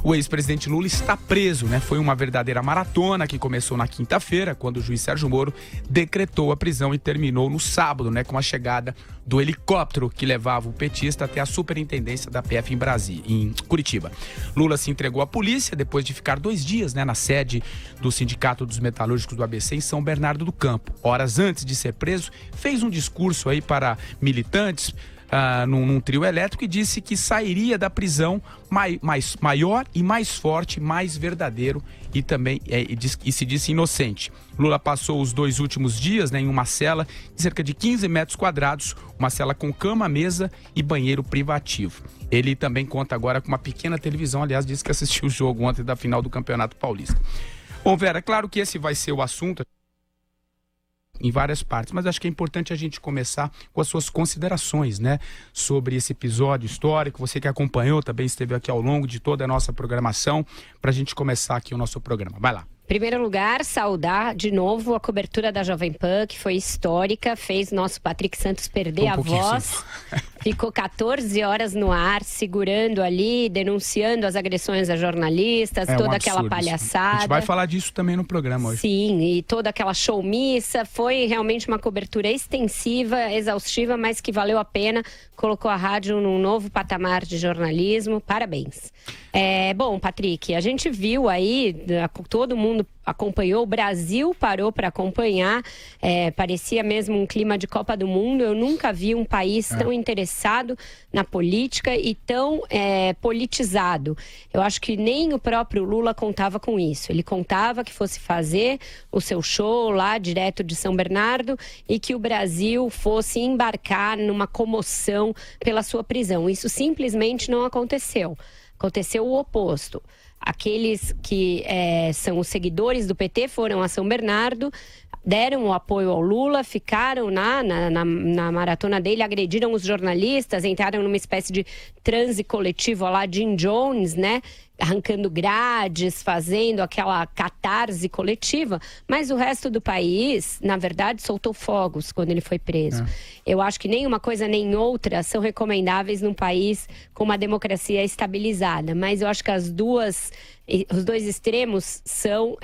O ex-presidente Lula está preso, né? Foi uma verdadeira maratona que começou na quinta-feira, quando o juiz Sérgio Moro decretou a prisão e terminou no sábado, né? Com a chegada do helicóptero que levava o petista até a superintendência da PF em Brasília, em Curitiba. Lula se entregou à polícia depois de ficar 2 dias, né? Na sede do Sindicato dos Metalúrgicos do ABC em São Bernardo do Campo. Horas antes de ser preso, fez um discurso aí para militantes, num trio elétrico, e disse que sairia da prisão maior e mais forte, mais verdadeiro, e também e se disse inocente. Lula passou os 2 últimos dias, né, em uma cela de cerca de 15 metros quadrados, uma cela com cama, mesa e banheiro privativo. Ele também conta agora com uma pequena televisão, aliás, disse que assistiu o jogo ontem da final do Campeonato Paulista. Bom, Vera, claro que esse vai ser o assunto em várias partes, mas acho que é importante a gente começar com as suas considerações, né, sobre esse episódio histórico. Você que acompanhou, também esteve aqui ao longo de toda a nossa programação, para a gente começar aqui o nosso programa. Vai lá. Em primeiro lugar, saudar de novo a cobertura da Jovem Pan, que foi histórica, fez nosso Patrick Santos perder a voz. Ficou 14 horas no ar, segurando ali, denunciando as agressões a jornalistas, toda aquela palhaçada. A gente vai falar disso também no programa hoje. Sim, e toda aquela showmissa. Foi realmente uma cobertura extensiva, exaustiva, mas que valeu a pena. Colocou a rádio num novo patamar de jornalismo. Parabéns. Bom, Patrick, a gente viu aí, todo mundo acompanhou, o Brasil parou para acompanhar, parecia mesmo um clima de Copa do Mundo. Eu nunca vi um país tão interessado na política e tão politizado. Eu acho que nem o próprio Lula contava com isso. Ele contava que fosse fazer o seu show lá direto de São Bernardo e que o Brasil fosse embarcar numa comoção pela sua prisão. Isso simplesmente não aconteceu. Aconteceu o oposto. Aqueles que são os seguidores do PT foram a São Bernardo, deram o apoio ao Lula, ficaram na maratona dele, agrediram os jornalistas, entraram numa espécie de transe coletivo lá, Jim Jones, né? Arrancando grades, fazendo aquela catarse coletiva, mas o resto do país, na verdade, soltou fogos quando ele foi preso. Eu acho que nem uma coisa nem outra são recomendáveis num país com uma democracia estabilizada, mas eu acho que os 2 extremos são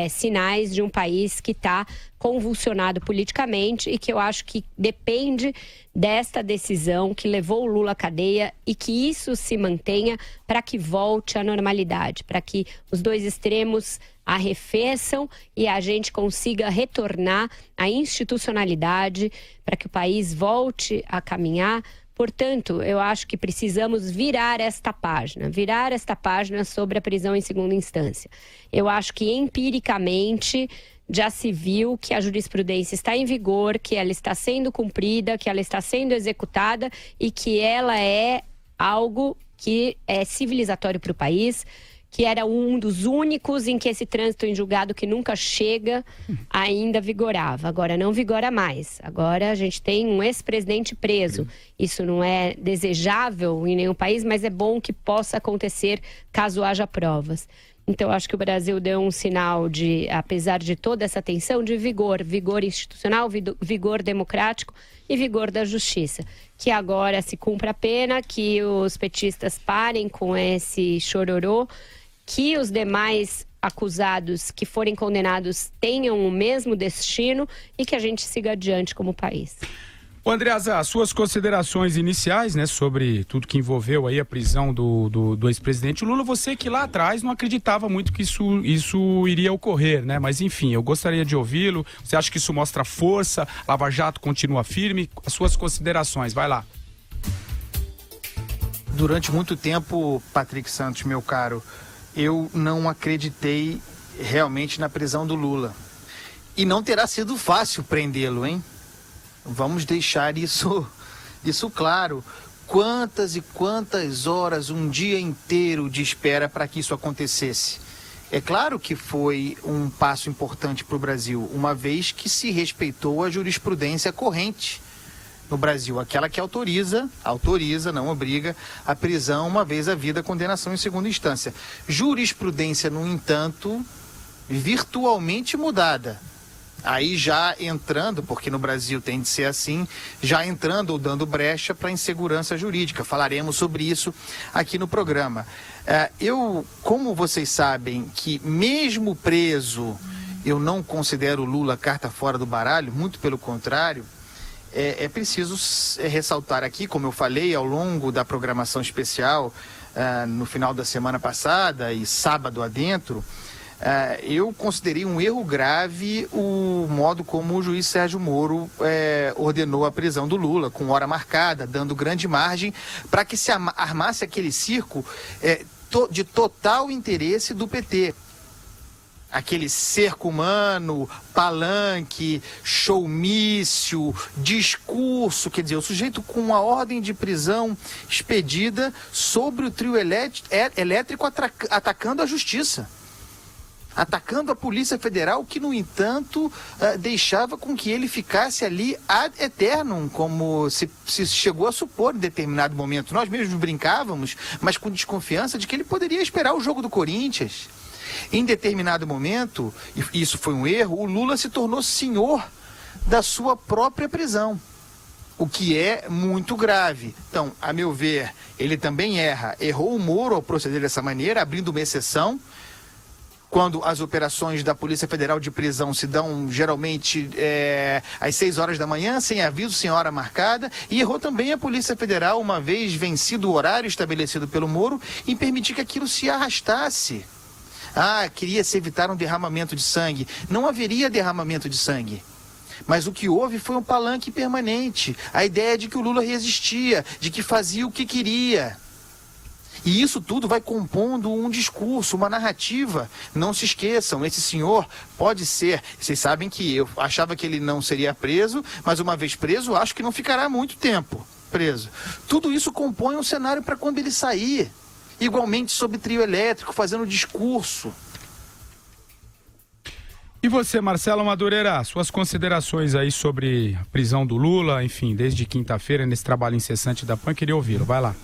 sinais de um país que está convulsionado politicamente e que eu acho que depende desta decisão que levou o Lula à cadeia e que isso se mantenha para que volte à normalidade, para que os 2 extremos arrefeçam e a gente consiga retornar à institucionalidade, para que o país volte a caminhar. Portanto, eu acho que precisamos virar esta página sobre a prisão em segunda instância. Eu acho que empiricamente já se viu que a jurisprudência está em vigor, que ela está sendo cumprida, que ela está sendo executada e que ela é algo que é civilizatório para o país, que era um dos únicos em que esse trânsito em julgado que nunca chega ainda vigorava. Agora não vigora mais. Agora a gente tem um ex-presidente preso. Isso não é desejável em nenhum país, mas é bom que possa acontecer caso haja provas. Então, acho que o Brasil deu um sinal de, apesar de toda essa tensão, de vigor institucional, vigor democrático e vigor da justiça. Que agora se cumpra a pena, que os petistas parem com esse chororô, que os demais acusados que forem condenados tenham o mesmo destino e que a gente siga adiante como país. Ô Andreasa, as suas considerações iniciais, né, sobre tudo que envolveu aí a prisão do ex-presidente Lula, você que lá atrás não acreditava muito que isso iria ocorrer, né, mas enfim, eu gostaria de ouvi-lo. Você acha que isso mostra força? Lava Jato continua firme? As suas considerações, vai lá. Durante muito tempo, Patrick Santos, meu caro, eu não acreditei realmente na prisão do Lula. E não terá sido fácil prendê-lo, hein? Vamos deixar isso claro. Quantas e quantas horas, um dia inteiro de espera para que isso acontecesse. É claro que foi um passo importante para o Brasil, uma vez que se respeitou a jurisprudência corrente no Brasil, aquela que autoriza, não obriga, a prisão uma vez havida a condenação em segunda instância. Jurisprudência, no entanto, virtualmente mudada. Aí já entrando, porque no Brasil tem de ser assim, já entrando ou dando brecha para insegurança jurídica. Falaremos sobre isso aqui no programa. Como vocês sabem que mesmo preso, eu não considero o Lula carta fora do baralho, muito pelo contrário. É preciso ressaltar aqui, como eu falei ao longo da programação especial, no final da semana passada e sábado adentro, eu considerei um erro grave o modo como o juiz Sérgio Moro ordenou a prisão do Lula, com hora marcada, dando grande margem para que se armasse aquele circo de total interesse do PT. Aquele cerco humano, palanque, showmício, discurso, quer dizer, o sujeito com uma ordem de prisão expedida sobre o trio elétrico atacando a justiça, atacando a Polícia Federal, que, no entanto, deixava com que ele ficasse ali ad eternum, como se chegou a supor em determinado momento. Nós mesmos brincávamos, mas com desconfiança de que ele poderia esperar o jogo do Corinthians. Em determinado momento, e isso foi um erro, o Lula se tornou senhor da sua própria prisão, o que é muito grave. Então, a meu ver, ele também errou o Moro ao proceder dessa maneira, abrindo uma exceção, quando as operações da Polícia Federal de prisão se dão geralmente às 6 horas da manhã, sem aviso, sem hora marcada, e errou também a Polícia Federal, uma vez vencido o horário estabelecido pelo Moro, em permitir que aquilo se arrastasse. Queria-se evitar um derramamento de sangue. Não haveria derramamento de sangue. Mas o que houve foi um palanque permanente. A ideia de que o Lula resistia, de que fazia o que queria. E isso tudo vai compondo um discurso, uma narrativa. Não se esqueçam, esse senhor pode ser... Vocês sabem que eu achava que ele não seria preso, mas uma vez preso, acho que não ficará muito tempo preso. Tudo isso compõe um cenário para quando ele sair. Igualmente sobre trio elétrico, fazendo discurso. E você, Marcelo Madureira, suas considerações aí sobre a prisão do Lula, enfim, desde quinta-feira, nesse trabalho incessante da PAN, queria ouvi-lo, vai lá.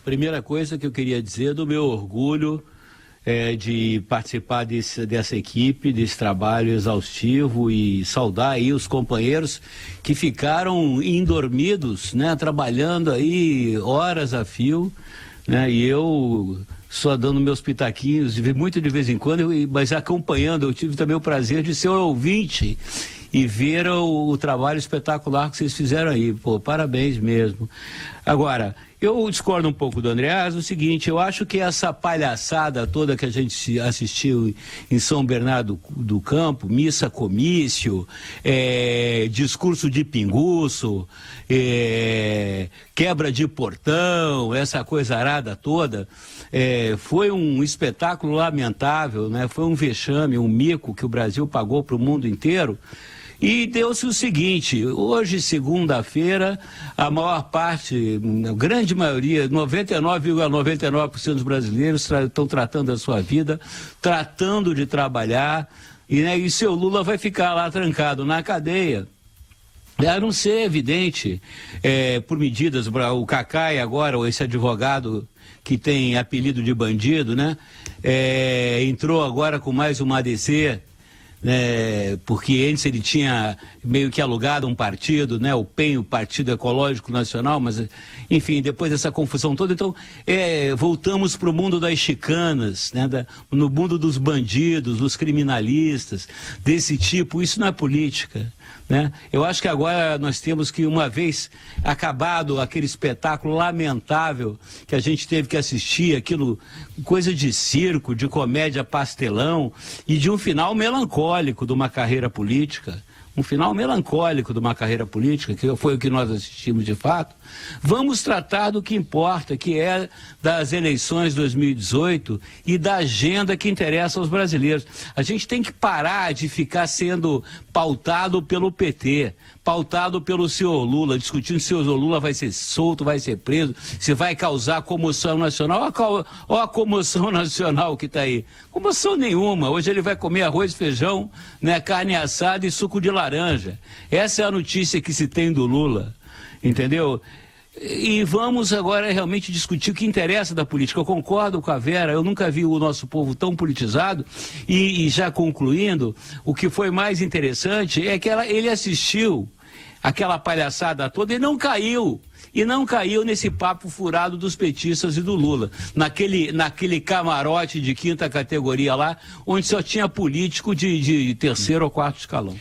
Primeira coisa que eu queria dizer do meu orgulho de participar dessa equipe, desse trabalho exaustivo, e saudar aí os companheiros que ficaram indormidos, né, trabalhando aí horas a fio, né, e eu só dando meus pitaquinhos, muito de vez em quando, mas acompanhando. Eu tive também o prazer de ser ouvinte e ver o trabalho espetacular que vocês fizeram aí. Pô, parabéns mesmo. Agora, eu discordo um pouco do Andreas no seguinte: eu acho que essa palhaçada toda que a gente assistiu em São Bernardo do Campo, missa comício, discurso de pinguço, quebra de portão, essa coisa arada toda, foi um espetáculo lamentável, né? Foi um vexame, um mico que o Brasil pagou para o mundo inteiro. E deu-se o seguinte: hoje, segunda-feira, a maior parte, a grande maioria, 99,99% dos brasileiros estão tratando a sua vida, tratando de trabalhar, e seu Lula vai ficar lá trancado na cadeia. A não ser evidente, por medidas, o Cacai agora, ou esse advogado que tem apelido de bandido, né, entrou agora com mais uma ADC, porque antes ele tinha meio que alugado um partido, né, o PEN, o Partido Ecológico Nacional, mas enfim, depois dessa confusão toda, então voltamos para o mundo das chicanas, né, no mundo dos bandidos, dos criminalistas, desse tipo. Isso não é política, né? Eu acho que agora nós temos que, uma vez acabado aquele espetáculo lamentável que a gente teve que assistir, aquilo, coisa de circo, de comédia pastelão, e de um final melancólico de uma carreira política, que foi o que nós assistimos de fato, vamos tratar do que importa, que é das eleições de 2018 e da agenda que interessa aos brasileiros. A gente tem que parar de ficar sendo pautado pelo PT, pautado pelo senhor Lula, discutindo se o senhor Lula vai ser solto, vai ser preso, se vai causar comoção nacional. Olha a comoção nacional que está aí. Comoção nenhuma. Hoje ele vai comer arroz, feijão, né, carne assada e suco de laranja. Essa é a notícia que se tem do Lula, entendeu? E vamos agora realmente discutir o que interessa da política. Eu concordo com a Vera, eu nunca vi o nosso povo tão politizado. E já concluindo, o que foi mais interessante é que ele assistiu aquela palhaçada toda e não caiu. E não caiu nesse papo furado dos petistas e do Lula, naquele camarote de 5ª categoria lá, onde só tinha político de 3º ou 4º escalão.